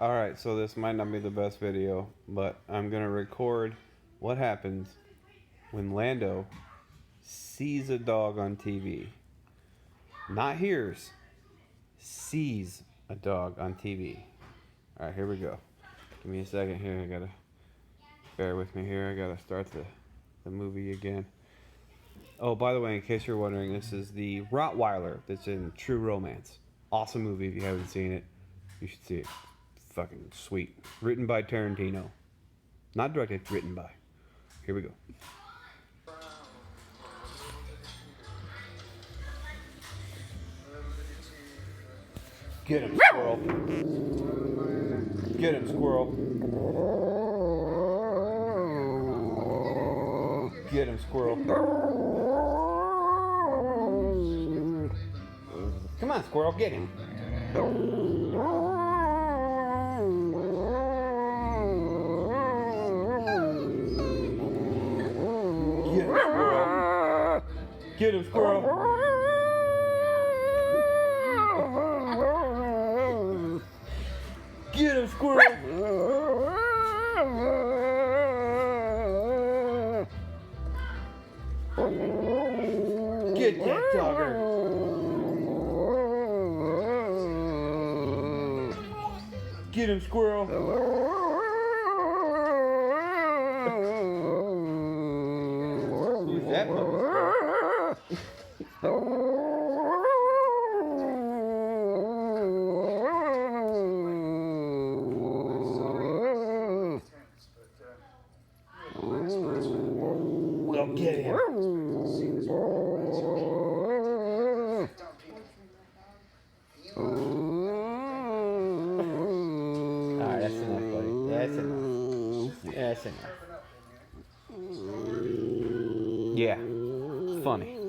Alright, so this might not be the best video, but I'm going to record what happens when Lando sees a dog on TV. Not hears, sees a dog on TV. Alright, here we go. Give me a second here. I gotta bear with me here. I gotta start the movie again. Oh, by the way, in case you're wondering, this is the Rottweiler that's in True Romance. Awesome movie. If you haven't seen it, you should see it. Fucking sweet. Written by Tarantino. Not directed, written by. Here we go. Get him, squirrel. Get him, squirrel. Get him, squirrel. Come on, squirrel, get him. Get him, squirrel. Get him, squirrel. Get him, squirrel. Get that dogger. Get him, squirrel. Who's that puppy? Well, get him. Alright, that's enough, buddy. That's enough. That's enough. Yeah, funny.